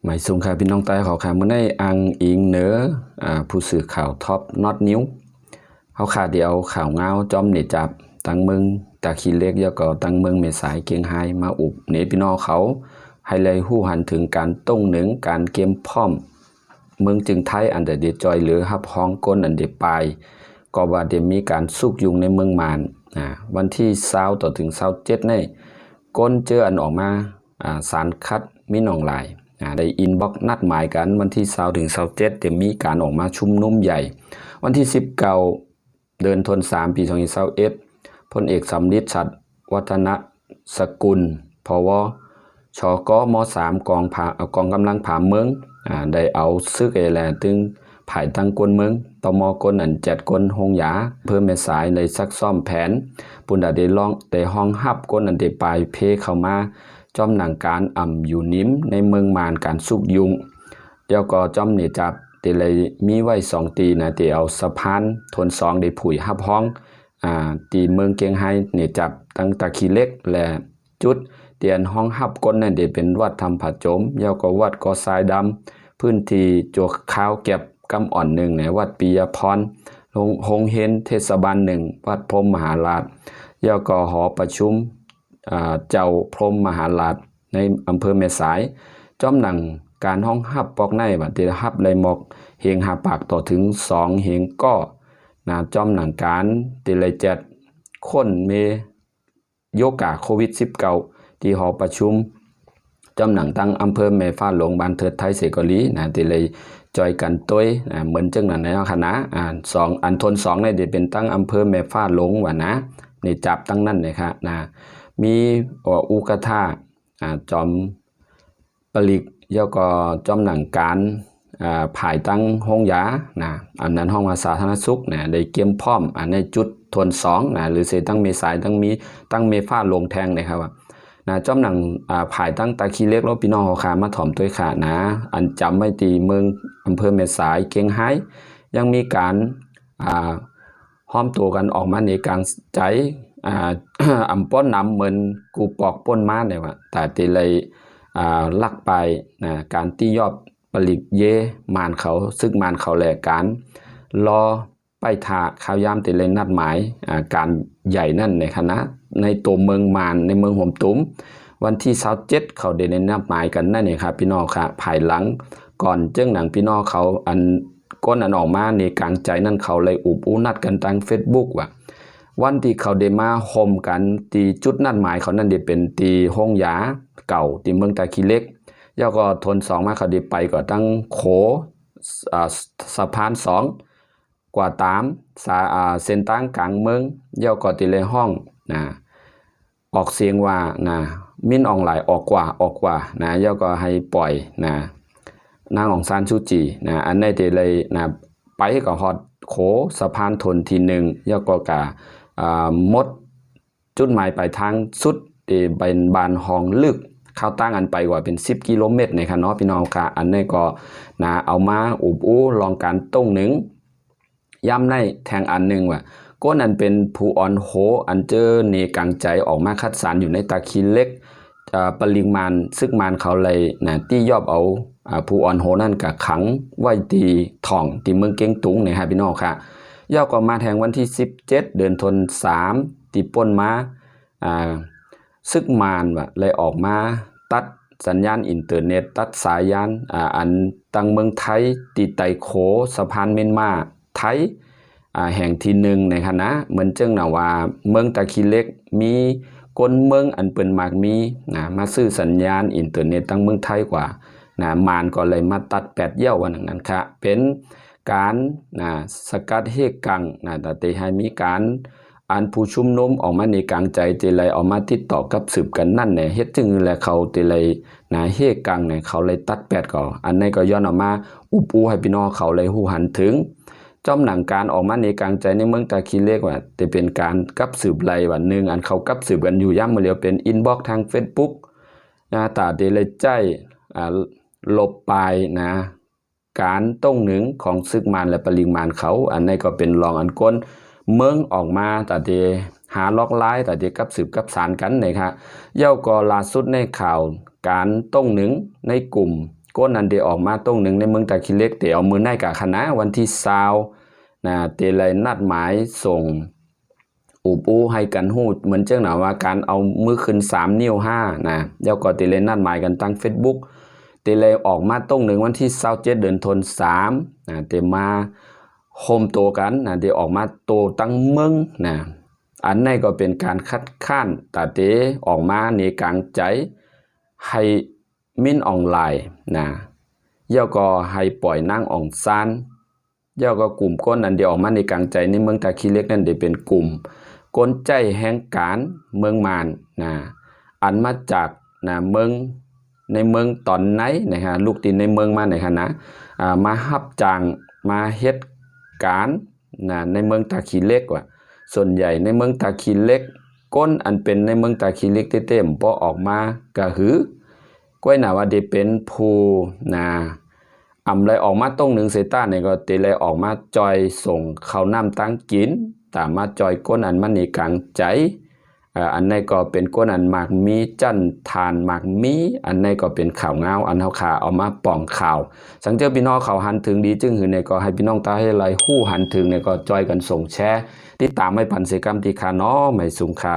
หมายสุงค่ะพี่น้องใต้เขาค่ะเมื่อในอังอิงเหนือผู้สื่อข่าวท็อปน็อตนิ้วเขาค่ะเดียวข่าวเงาจอมเนี่ยจับตั้งเมืองตาคีเล็กยก็ตั้งเมืองเมสายเกียงไฮมาอุบเนพี่น้องเขาให้เลยหู้หันถึงการต้งหนึ่งการเกมพร้อมเมืองจึงไทยอันเดจอยหรือฮับห้องก้นอันเดปลายก็ว่าเดมีการสุกยุงในเมืองมานวันที่20ต่อถึง27ในก้นเจออันออกมาสารคัดมิหนองลายได้อินบ็อกนัดหมายกันวันที่20ถึง27จะมีการออกมาชุมนุมใหญ่วันที่19เดือนธันวาคมปี2021พลเอกสำริดฉัตรวัฒนสกุลพวชกม3กองกำลังผ่าเมืองได้เอาซึกแลตึงภายตั้งกลเมืองตมกลอัน7กลหงหยาเพิ่มเมสายในซักซ่อมแผนปุณดาได้ลองแต่ห้องฮับกลอันเดปลายเพเข้ามาจอมหนังการอยู่นิ้มในเมืองมานการสุกยุงเจ้าก็จอมเนี่ยจับเตเลยมีไว้2ตีนะเตเอาสะพานทน2ได้ผุยฮับห้องตีเมืองเกียงไฮเนี่ยจับตั้งตะคีเล็กและจุดเตียนห้องฮับก้นนั่นเดเป็นวัดทำผัดโจมเจ้าก็วัดกอทรายดำพื้นที่จวกข้าวเก็บกำอ่อนหนึ่งในวัดปิยพรหงเฮนเทศบาล1วัดพรมมหาราชเจ้าก็หอประชุมเจ้าพรมมหาราชในอำเภอแม่สายจอมหนังการห้องฮับปอกในบัดเดฮับเลยหมอกเฮงหาปากต่อถึง2เฮงก็จอมหนังการเตเลย7คนเมโยกาโควิด19ที่หอประชุมจอมหนังตั้งอำเภอแม่ฟ้าหลวงบ้านเทิดไทยเสกลีเตเลยจอยกันต้วยเหมือนจังนั้นในคณะ2อันทน2ในเดเป็นตั้งอำเภอแม่ฟ้าหลวงว่านะในจับตั้งนั่นเลยครับมีอุกธาจอมปลิกยก็จอมหนังการผายตั้งห้องยาอันนั้นห้องสาธารณสุขได้เกี่ยมพร้อมในจุดทน2หรือเสตั้งเมสายตั้งเมฟ้าลงแทงนะครับจอมหนังผายตั้งตาคีเล็กแล้วพี่น้องเขาขามาถ่อมตัวขาอันจำไว้ตีเมืองอำเภอเมสายเกียงไฮยังมีการห้อมตัวกันออกมาในกลางใจอำป้อนนำเหมือนกูปอกป้นมาเนี่ยว่าแต่ตีเลยลักไปการตียอบผลิตเยมานเขาซึกมานเขาแหลกการรอไปถาข้าวยามตีเลยนัดหมายการใหญ่นั่นในคณะในตัวเมืองมานในเมืองห่มตุ้มวันที่27เขาได้นัดหมายกันนั่นเองครับพี่น้องค่ะภายหลังก่อนเจ้าหนังพี่น้องเขาอันก้นอันออกมาในกลางใจนั่นเขาเลยอุบนัดกันทาง Facebook ว่าวันที่เขาได้มาโฮมกันตีจุดนัดหมายเขานั่นได้เป็นตีห้องยาเก่าตีเมืองตาคีเล็กย่อก็ทน2มาเขาได้ไปก็ตั้งโขสะพาน2กว่าตามเส้นตั้งกลางเมืองย่อก็ตีเลยห้องออกเสียงว่ามิ้นอองหลายออกกว่าย่อก็ให้ปล่อยนางองซานชูจีอันนี้ตีเลยไปก็ฮอดโขสะพานทนที1ย่อก็มดจุดหมายปลายทางสุดที่เป็นบานห้องลึกเข้าตั้งอันไปกว่าเป็น10กิโลเมตรในค่ะเนาะพี่น้องค่ะอันนี้ก็เอามาอุบลองการต้งหนึ่งย้ำในแทงอันหนึ่งว่าก้นอันเป็นผู้อ่อนโหอันเจอเนกังใจออกมาคัดสรรอยู่ในตาคีเล็กปริมาณซึกมานเขาเลยที่ยอบเอาผู้อ่อนโหนั่นกับขังไว้ตีถ่องตีเมืองเก้งตุงในค่ะพี่น้องค่ะย่อก็มาแทงวันที่17เดือนธันวาคมตีป้นมาซึกมานว่าเลยออกมาตัดสัญญาณอินเทอร์เน็ตตัดสายยานอันตั้งเมืองไทยตีไตโขสะพานเมียนมาไทยแห่งที่1ในคณะเหมือนจังว่าเมืองตะคีเล็กมีคนเมืองอันเปิ่นมากมีมาซื้อสัญญาณอินเทอร์เน็ตตั้งเมืองไทยกว่ามานก็เลยมาตัด8เยี่ยววันนั้นค่ะเป็นการสกัดเฮกังแต่ให้มีการอันผู้ชุมนุมออกมาในกลางใจตีเลยออกมาติดต่อกับสืบกันนั่นเนี่ยเฮ็ดจึงแหละเขาตีเลยเฮกังเนี่ยเขาเลยตัด8ก่ออันนี้ก็ย้อนออกมาอุปูให้พี่น้องเขาเลยหูหันถึงจอมหนังการออกมาในกลางใจในเมืองตาคีเล็กว่าจะเป็นการกับสืบไรวันหนึ่งอันเขากับสืบกันอยู่ย่ำมาเรียวเป็นอินบ็อกทาง Facebook ตาตีเลยใจลบไปการต้งหนึ่งของซึกมานและปริมาณเขาอันนี้ก็เป็นรองอันก้นเมืองออกมาแต่เดหาล็อกไล่แต่เดกับสืบกับสารกันนะครับเย่าก็ล่าสุดในข่าวการต้งหนึ่งในกลุ่ม ก้นอันเดียวออกมาตรงหนึ่งในเมืองตาคีเล็กเดี๋ยวเอามือในกับคณะวันที่20นะเตเลยนัดหมายส่งอุปูให้กันหูดเหมือนเจ้าหนาว่าการเอามือขึ้น3 นิ้ว 5นะแล้วก็เตเลยนัดหมายกันตั้ง Facebook เตเลยออกมาตรงหนึ่งวันที่27เดือนธันวาคมนะเตมาโฮมโตกันนะเดี๋ยวออกมาโตตั้งเมืองนะอันนี้ก็เป็นการคัดค้านตาเตออกมาในกลางใจให้มิ้นออนไลน์นะย่อก็ให้ปล่อยนั่งอ่องซานย่อก็กลุ่มก้นอันเดียวออกมาในกลางใจในเมืองตาคีเล็กนั่นเดี๋ยวเป็นกลุ่มก้นใจแห่งการเมืองมานนะอันมาจากนะเมืองในเมืองตอนไหนนะฮะลูกตินในเมืองมาไหนฮะนะมาฮับจางมาเฮ็ดการนะในเมืองตาคีเล็กว่ะส่วนใหญ่ในเมืองตาคีเล็กก้นอันเป็นในเมืองตาคีเล็กเต็มๆพอออกมากะหือก้อยหนาว่าได้เป็นผู้นะอำเลยออกมาตรงหนึ่งเซต้าเนี่ยก็เตเลยออกมาจอยส่งข้าวน้ำตั้งกินแต่มาจอยก้นอันมันในกลางใจอันนี้ก็เป็นก้นอันหมากมีจันทานหมากมีอันนี้ก็เป็นข่าวเงาอันเฮาขาเอามาป่องข่าวสังเจอพี่น้องเขาหันถึงดีจึงหือเนี่ยก็ให้พี่น้องตาให้ไรหู้หันถึงเนี่ยก็จอยกันส่งแชร์ติดตามไม่ปันเสกรรมที่คาน้อไม่สูงค่า